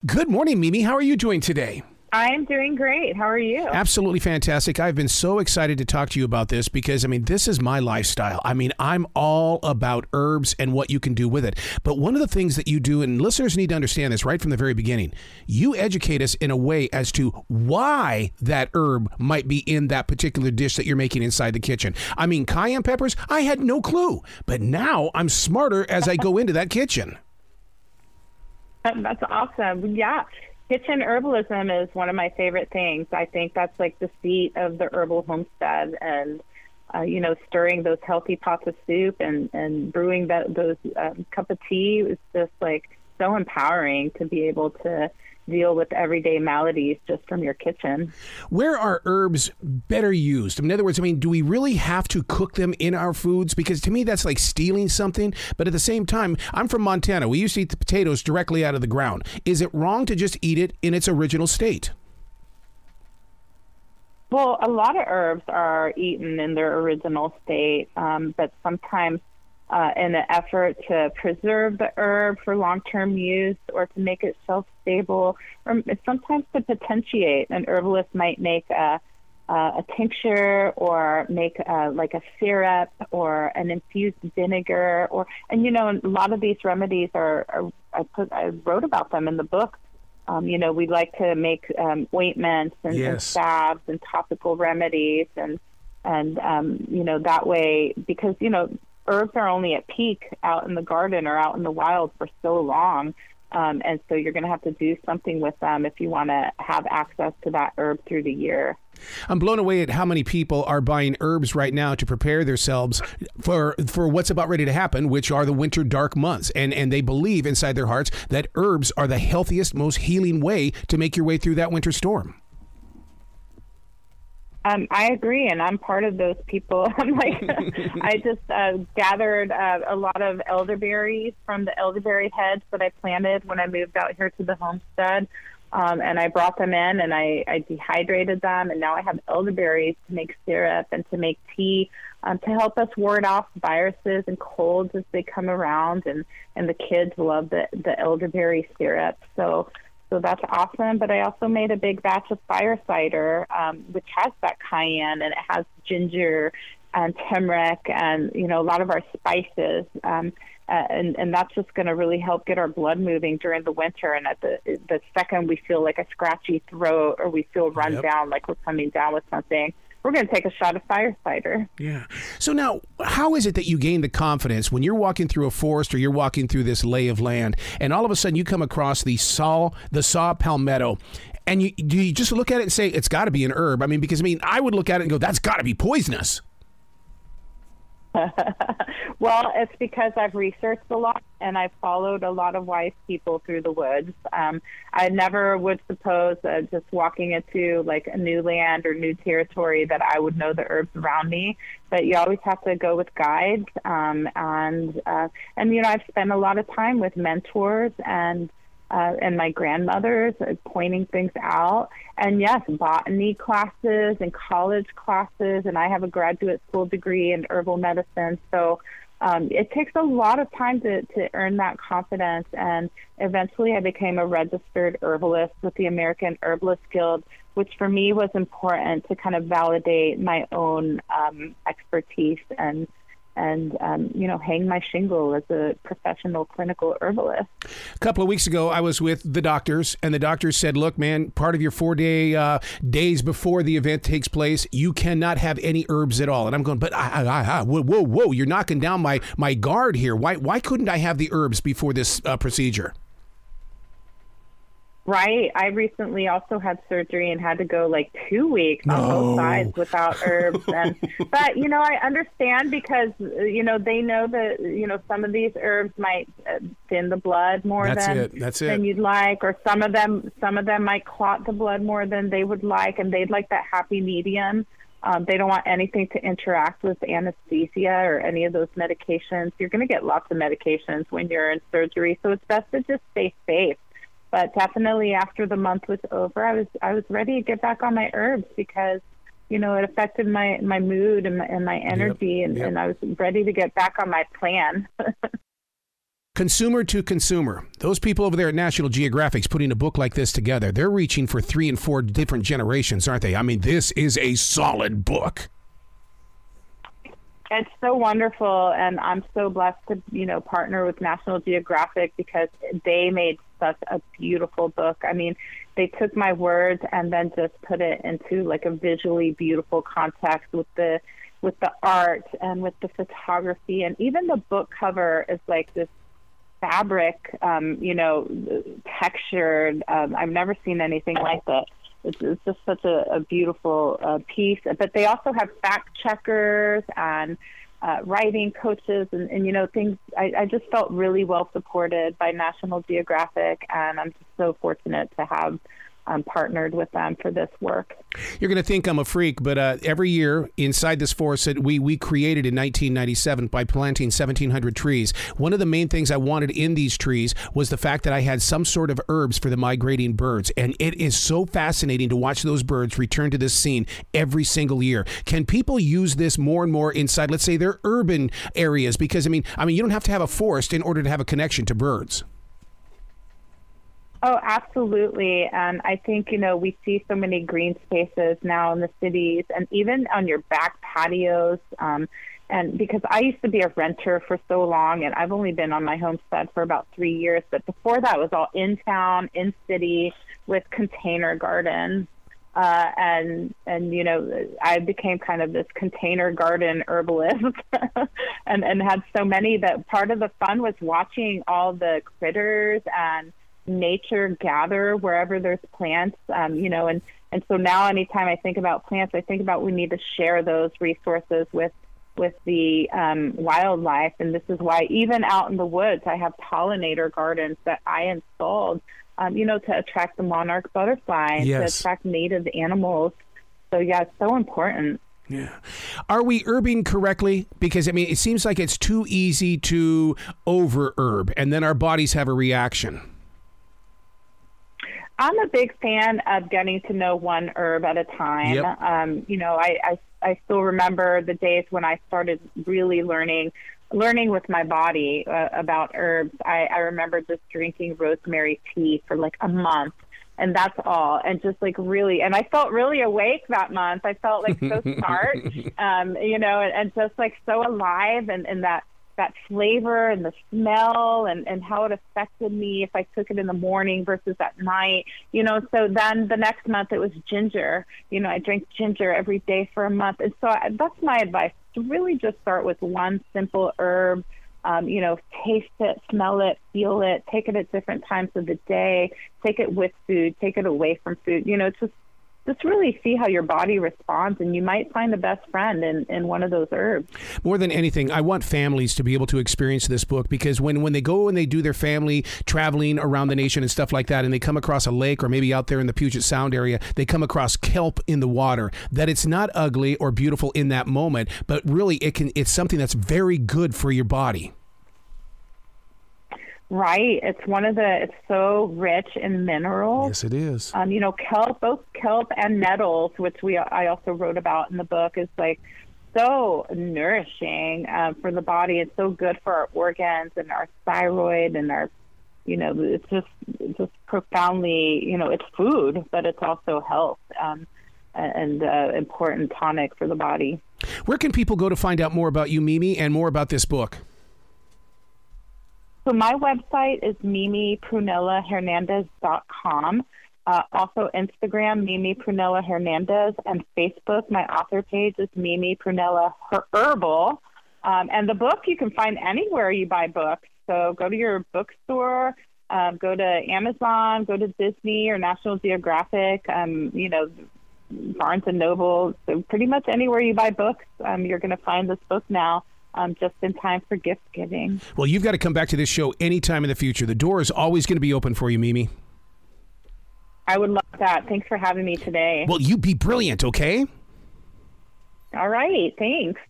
Good morning, Mimi. How are you doing today? I'm doing great. How are you? Absolutely fantastic. I've been so excited to talk to you about this because, this is my lifestyle. I'm all about herbs and what you can do with it. But one of the things that you do, and listeners need to understand this right from the very beginning, you educate us in a way as to why that herb might be in that particular dish that you're making inside the kitchen. Cayenne peppers, I had no clue. But now I'm smarter as I go into that kitchen. That's awesome. Yeah. Kitchen herbalism is one of my favorite things. I think that's like the seat of the herbal homestead, and, stirring those healthy pots of soup and brewing those cup of tea is just like so empowering to be able to deal with everyday maladies just from your kitchen. Where are herbs better used? In other words, do we really have to cook them in our foods? Because to me, that's like stealing something. But at the same time, I'm from Montana. We used to eat the potatoes directly out of the ground. Is it wrong to just eat it in its original state? Well, a lot of herbs are eaten in their original state, but sometimes in an effort to preserve the herb for long-term use or to make it shelf-stable, or sometimes to potentiate. An herbalist might make a tincture or make like a syrup or an infused vinegar, a lot of these remedies I wrote about them in the book. We like to make ointments and salves and topical remedies, and that way, because herbs are only at peak out in the garden or out in the wild for so long. And so you're going to have to do something with them if you want to have access to that herb through the year. I'm blown away at how many people are buying herbs right now to prepare themselves for what's about ready to happen, which are the winter dark months. And they believe inside their hearts that herbs are the healthiest, most healing way to make your way through that winter storm. I agree, and I'm part of those people. I just gathered a lot of elderberries from the elderberry heads that I planted when I moved out here to the homestead, and I brought them in, and I dehydrated them, and now I have elderberries to make syrup and to make tea to help us ward off viruses and colds as they come around, and the kids love the elderberry syrup. So that's awesome. But I also made a big batch of fire cider, which has that cayenne, and it has ginger and turmeric and, a lot of our spices. And that's just going to really help get our blood moving during the winter. And at the second we feel like a scratchy throat or we feel run down, like we're coming down with something, we're going to take a shot of fire cider. Yeah. So now, how is it that you gain the confidence when you're walking through a forest or you're walking through this lay of land, and all of a sudden you come across the saw palmetto, and do you just look at it and say, it's got to be an herb? Because I would look at it and go, that's got to be poisonous. Well, it's because I've researched a lot and I've followed a lot of wise people through the woods. I never would suppose just walking into like a new land or new territory that I would know the herbs around me. But you always have to go with guides. And I've spent a lot of time with mentors and my grandmothers pointing things out. And yes, botany classes and college classes, and I have a graduate school degree in herbal medicine. So it takes a lot of time to earn that confidence. And eventually I became a registered herbalist with the American Herbalists Guild, which for me was important to kind of validate my own expertise and hang my shingle as a professional clinical herbalist. A couple of weeks ago, I was with the doctors, and the doctors said, look, man, part of your 4 days before the event takes place, you cannot have any herbs at all. And I'm going, but whoa, you're knocking down my guard here. Why couldn't I have the herbs before this procedure? Right. I recently also had surgery and had to go like 2 weeks on both sides without herbs. But, I understand because, they know that, some of these herbs might thin the blood more than you'd like, or some of them might clot the blood more than they would like, and they'd like that happy medium. They don't want anything to interact with anesthesia or any of those medications. You're going to get lots of medications when you're in surgery, so it's best to just stay safe. But definitely after the month was over, I was ready to get back on my herbs because, it affected my mood and my energy, and I was ready to get back on my plan. Consumer to consumer. Those people over there at National Geographic's putting a book like this together, they're reaching for 3 and 4 different generations, aren't they? I mean, this is a solid book. It's so wonderful, and I'm so blessed to, partner with National Geographic because they made such a beautiful book. I mean, they took my words and then just put it into like a visually beautiful context with the art and with the photography, and even the book cover is like this fabric, textured. I've never seen anything like that. It's just such a beautiful piece. But they also have fact checkers and writing coaches and things. I just felt really well supported by National Geographic, and I'm just so fortunate to have partnered with them for this work. You're going to think I'm a freak, but every year inside this forest that we created in 1997 by planting 1,700 trees, one of the main things I wanted in these trees was the fact that I had some sort of herbs for the migrating birds. And it is so fascinating to watch those birds return to this scene every single year. Can people use this more and more inside, let's say, their urban areas? Because, I mean, you don't have to have a forest in order to have a connection to birds. Oh, absolutely. And I think, we see so many green spaces now in the cities and even on your back patios. And because I used to be a renter for so long, and I've only been on my homestead for about 3 years. But before that, it was all in town, in city with container gardens. And I became kind of this container garden herbalist and had so many that part of the fun was watching all the critters and nature gather wherever there's plants, and so now anytime I think about plants, I think about we need to share those resources with the wildlife. And this is why even out in the woods, I have pollinator gardens that I installed, to attract the monarch butterfly and to attract native animals. So yeah, it's so important. Yeah. Are we herbing correctly? Because, it seems like it's too easy to over-herb, and then our bodies have a reaction. I'm a big fan of getting to know one herb at a time. Yep. I still remember the days when I started really learning with my body about herbs. I remember just drinking rosemary tea for like a month, and that's all. And just like really, and I felt really awake that month. I felt like so smart, and just like so alive, and that flavor and the smell and how it affected me if I took it in the morning versus at night, so then the next month it was ginger. I drank ginger every day for a month. And so that's my advice, to really just start with one simple herb, taste it, smell it, feel it, take it at different times of the day, take it with food, take it away from food, just really see how your body responds, and you might find a best friend in one of those herbs. More than anything, I want families to be able to experience this book, because when they go and they do their family traveling around the nation and stuff like that, and they come across a lake or maybe out there in the Puget Sound area, they come across kelp in the water, that it's not ugly or beautiful in that moment, but really it's something that's very good for your body. Right. It's so rich in minerals. Yes, it is. Kelp, both kelp and nettles, which I also wrote about in the book, is like so nourishing for the body. It's so good for our organs and our thyroid and our, it's just profoundly, it's food, but it's also health and important tonic for the body. Where can people go to find out more about you, Mimi, and more about this book? So my website is mimiPrunellaHernandez.com. Also Instagram, Mimi Prunella Hernandez, and Facebook, my author page is Mimi Prunella Herbal. And the book you can find anywhere you buy books. So go to your bookstore, go to Amazon, go to Disney or National Geographic, Barnes and Noble. So pretty much anywhere you buy books, you're going to find this book now. Just in time for gift giving. Well, you've got to come back to this show anytime in the future. The door is always going to be open for you, Mimi. I would love that. Thanks for having me today. Well, you be brilliant, okay? All right. Thanks.